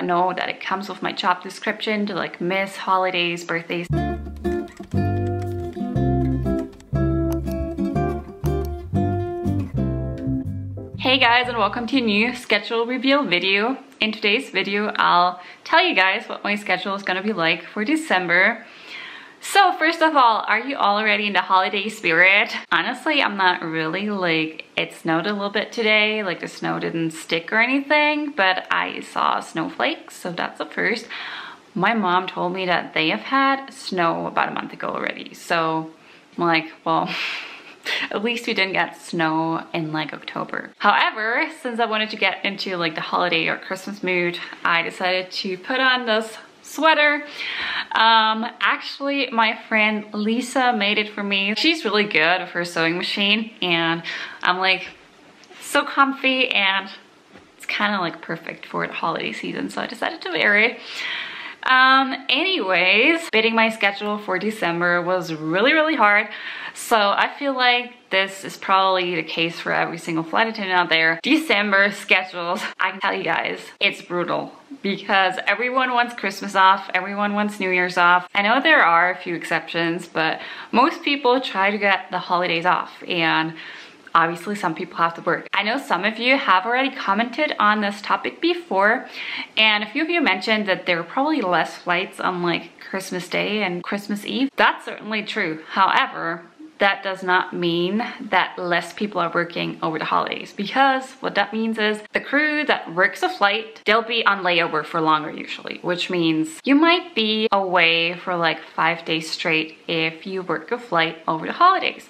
I know that it comes with my job description to like miss holidays, birthdays. Hey guys, and welcome to a new schedule reveal video. In today's video, I'll tell you guys what my schedule is gonna be like for December. So first of all, are you already in the holiday spirit? Honestly, I'm not really. Like, it snowed a little bit today. Like, the snow didn't stick or anything, but I saw snowflakes, so that's the first. My mom told me that they have had snow about a month ago already. So I'm like, well, at least we didn't get snow in like October. However, since I wanted to get into like the holiday or Christmas mood, I decided to put on this sweater. Actually, my friend Lisa made it for me. She's really good with her sewing machine, and I'm like so comfy, and it's kind of like perfect for the holiday season, so I decided to wear it. Anyways, fitting my schedule for December was really hard. So I feel like this is probably the case for every single flight attendant out there. December schedules, I can tell you guys, it's brutal because everyone wants Christmas off, everyone wants New Year's off. I know there are a few exceptions, but most people try to get the holidays off, and obviously some people have to work. I know some of you have already commented on this topic before, and a few of you mentioned that there were probably less flights on like Christmas Day and Christmas Eve. That's certainly true. However, that does not mean that less people are working over the holidays, because what that means is the crew that works a flight, they'll be on layover for longer usually, which means you might be away for like 5 days straight if you work a flight over the holidays.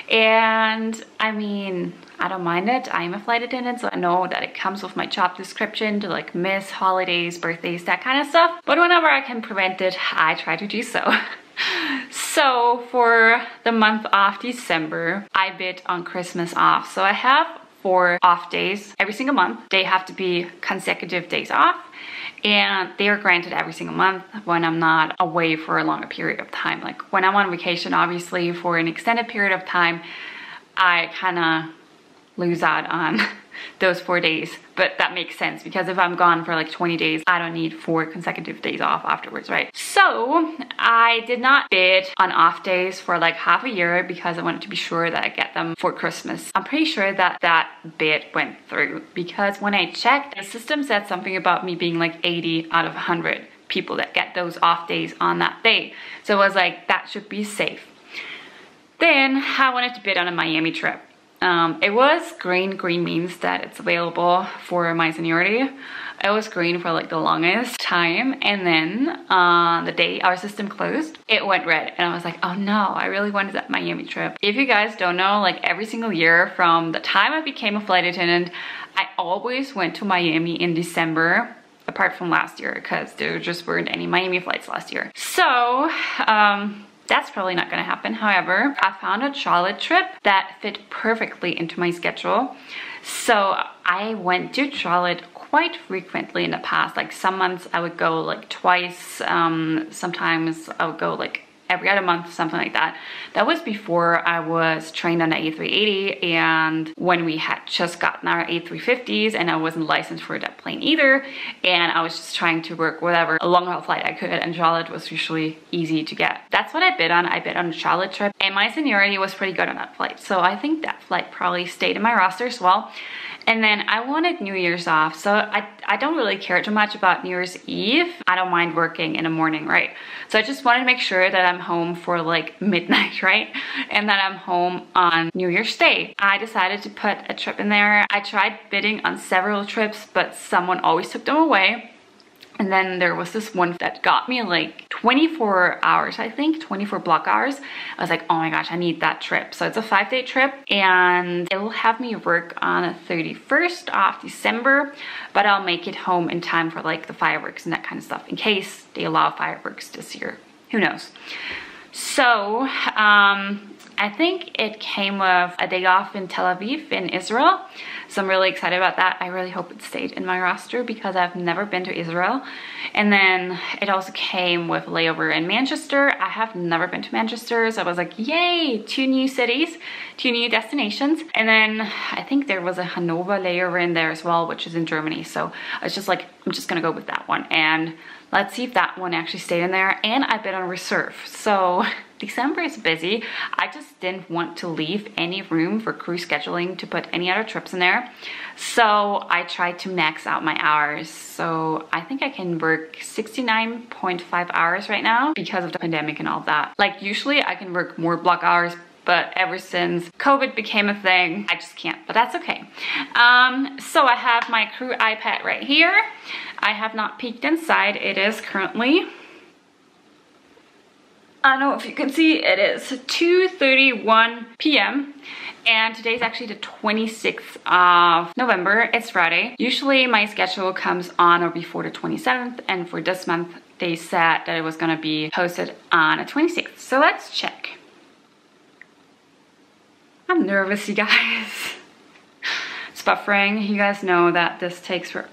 And I mean, I don't mind it. I'm a flight attendant, so I know that it comes with my job description to like miss holidays, birthdays, that kind of stuff. But whenever I can prevent it, I try to do so. So for the month of December, I bid on Christmas off. So I have 4 off days every single month. They have to be consecutive days off, and they are granted every single month when I'm not away for a longer period of time. Like when I'm on vacation, obviously for an extended period of time, I kind of lose out on those 4 days, but that makes sense because if I'm gone for like 20 days, I don't need 4 consecutive days off afterwards, right? So I did not bid on off days for like half a year because I wanted to be sure that I get them for Christmas. I'm pretty sure that that bid went through because when I checked, the system said something about me being like 80 out of 100 people that get those off days on that day. So I was like, that should be safe. Then I wanted to bid on a Miami trip. It was green. Green means that it's available for my seniority. It was green for like the longest time, and then the day our system closed, it went red, and I was like, oh no, I really wanted that Miami trip. If you guys don't know, like every single year from the time I became a flight attendant, I always went to Miami in December, apart from last year because there just weren't any Miami flights last year. So that's probably not gonna happen. However, I found a Charlotte trip that fit perfectly into my schedule. So I went to Charlotte quite frequently in the past. Like some months I would go like twice. Sometimes I would go like every other month, something like that. That was before I was trained on the A380 and when we had just gotten our A350s, and I wasn't licensed for that plane either. And I was just trying to work whatever a long haul flight I could, and Charlotte was usually easy to get. That's what I bid on. I bid on a Charlotte trip, and my seniority was pretty good on that flight. So I think that flight probably stayed in my roster as well. And then I wanted New Year's off, so I don't really care too much about New Year's Eve. I don't mind working in the morning, right? So I just wanted to make sure that I'm home for like midnight, right? And that I'm home on New Year's Day. I decided to put a trip in there. I tried bidding on several trips, but someone always took them away. And then there was this one that got me like 24 hours, I think, 24 block hours. I was like, oh my gosh, I need that trip. So it's a 5-day trip, and it will have me work on the 31st of December, but I'll make it home in time for like the fireworks and that kind of stuff in case they allow fireworks this year. Who knows? So I think it came with a day off in Tel Aviv in Israel. So I'm really excited about that. I really hope it stayed in my roster because I've never been to Israel. And then it also came with layover in Manchester. I have never been to Manchester, so I was like, yay, 2 new cities, 2 new destinations. And then I think there was a Hanover layover in there as well, which is in Germany. So I was just like I'm just gonna go with that one. And let's see if that one actually stayed in there. And I bid on reserve. So December is busy. I just didn't want to leave any room for crew scheduling to put any other trips in there. So I tried to max out my hours. So I think I can work 69.5 hours right now because of the pandemic and all that. Like usually I can work more block hours, but ever since COVID became a thing, I just can't, but that's okay. So I have my crew iPad right here. I have not peeked inside. It is currently, I don't know if you can see, it is 2:31 p.m. and today is actually the 26th of November. It's Friday. Usually my schedule comes on or before the 27th, and for this month they said that it was gonna be posted on the 26th. So let's check. I'm nervous, you guys. It's buffering. You guys know that this takes for...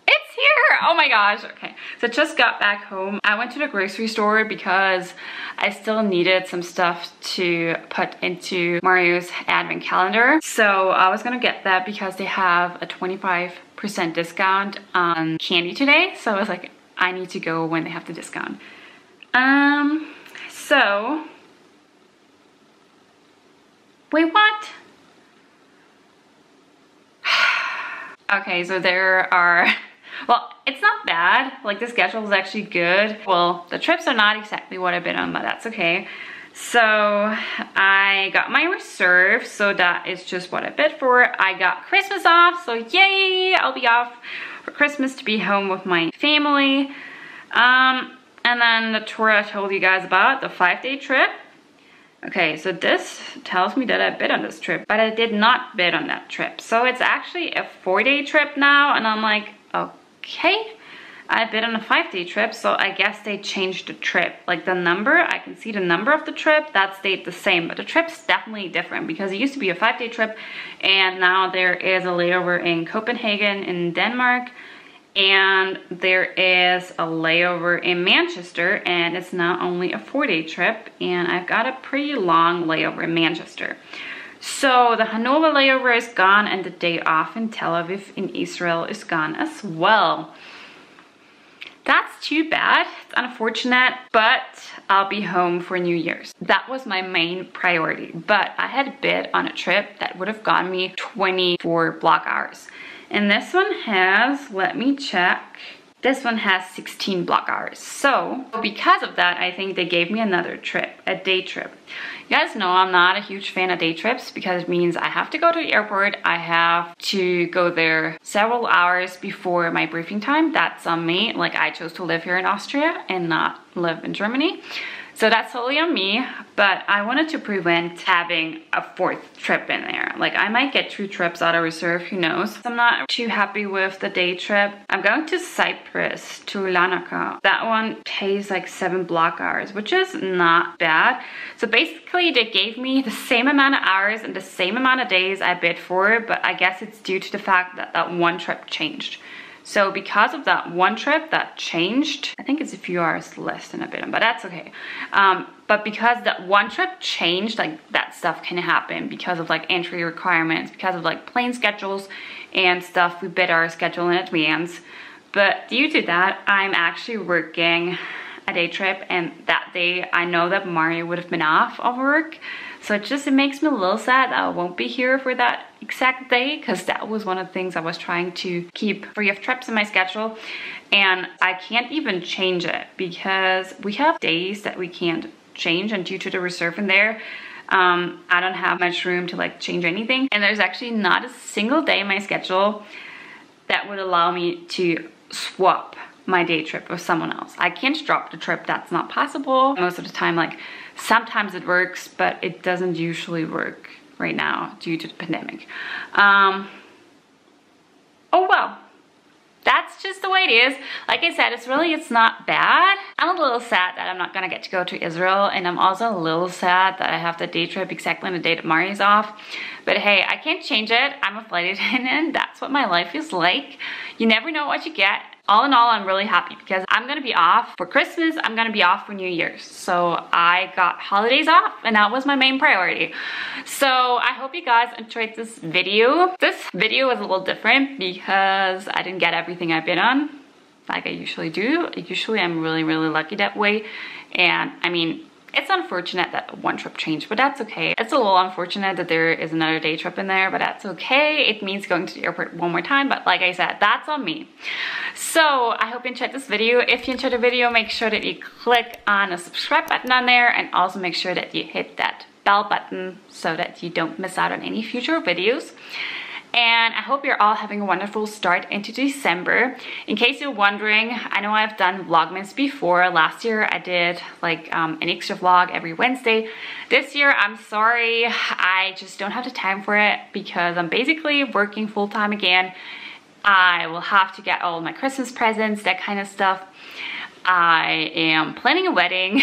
It's here! Oh my gosh, okay. So I just got back home. I went to the grocery store because I still needed some stuff to put into Mario's advent calendar. So I was gonna get that because they have a 25% discount on candy today. So I was like, I need to go when they have the discount. So... Wait, what? Okay, so there are, well, it's not bad. Like the schedule is actually good. Well, the trips are not exactly what I've been on, but that's okay. So I got my reserve, so that is just what I bid for. I got Christmas off, so yay, I'll be off for Christmas to be home with my family. And then the tour I told you guys about, the 5-day trip. Okay, so this tells me that I bid on this trip, but I did not bid on that trip. So it's actually a 4-day trip now, and I'm like, okay, I bid on a 5-day trip, so I guess they changed the trip. Like the number, I can see the number of the trip, that stayed the same, but the trip's definitely different because it used to be a 5-day trip, and now there is a layover in Copenhagen in Denmark, and there is a layover in Manchester, and it's now only a 4-day trip, and I've got a pretty long layover in Manchester. So the Hanover layover is gone, and the day off in Tel Aviv in Israel is gone as well. That's too bad. It's unfortunate, but I'll be home for New Year's. That was my main priority, but I had bid on a trip that would have gotten me 24 block hours. And this one has, let me check, this one has 16 block hours. So because of that, I think they gave me another trip, a day trip. You guys know I'm not a huge fan of day trips because it means I have to go to the airport. I have to go there several hours before my briefing time. That's on me. Like I chose to live here in Austria and not live in Germany. So that's totally on me, but I wanted to prevent having a 4th trip in there. Like I might get 2 trips out of reserve, who knows. I'm not too happy with the day trip. I'm going to Cyprus, to Larnaca. That one pays like 7 block hours, which is not bad. So basically they gave me the same amount of hours and the same amount of days I bid for, but I guess it's due to the fact that that one trip changed. So because of that one trip that changed, I think it's a few hours less than a bid on, but that's okay. But because that one trip changed, like that stuff can happen because of like entry requirements, because of like plane schedules and stuff. We bid our schedule in advance. But due to that, I'm actually working a day trip, and that day I know that Mario would have been off of work. So it makes me a little sad that I won't be here for that exact day, because that was one of the things I was trying to keep free of trips in my schedule. And I can't even change it because we have days that we can't change, and due to the reserve in there, I don't have much room to like change anything. And there's actually not a single day in my schedule that would allow me to swap my day trip with someone else. I can't drop the trip, that's not possible. Most of the time, like sometimes it works, but it doesn't usually work right now due to the pandemic. Oh well, that's just the way it is. Like I said, it's not bad. I'm a little sad that I'm not gonna get to go to Israel, and I'm also a little sad that I have the day trip exactly on the day that Mari's off. But hey, I can't change it. I'm a flight attendant. That's what my life is like. You never know what you get. all in all, I'm really happy because I'm gonna be off for Christmas, I'm gonna be off for New Year's. So I got holidays off and that was my main priority. So I hope you guys enjoyed this video. This video was a little different because I didn't get everything I've been on like I usually do. Usually I'm really lucky that way. And I mean, it's unfortunate that one trip changed, but that's okay. It's a little unfortunate that there is another day trip in there, but that's okay. It means going to the airport one more time, but like I said, that's on me. So I hope you enjoyed this video. If you enjoyed the video, make sure that you click on the subscribe button on there, and also make sure that you hit that bell button so that you don't miss out on any future videos. And I hope you're all having a wonderful start into December. In case you're wondering, I know I've done Vlogmas before. Last year I did like an extra vlog every Wednesday. This year, I'm sorry, I just don't have the time for it because I'm basically working full-time again. I will have to get all my Christmas presents, that kind of stuff. I am planning a wedding.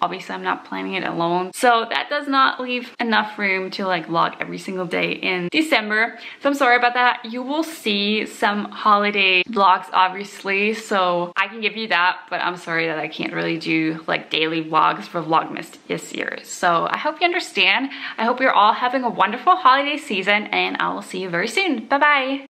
Obviously, I'm not planning it alone. So that does not leave enough room to like vlog every single day in December. So I'm sorry about that. You will see some holiday vlogs, obviously. So I can give you that, but I'm sorry that I can't really do like daily vlogs for Vlogmas this year. So I hope you understand. I hope you're all having a wonderful holiday season and I will see you very soon. Bye-bye.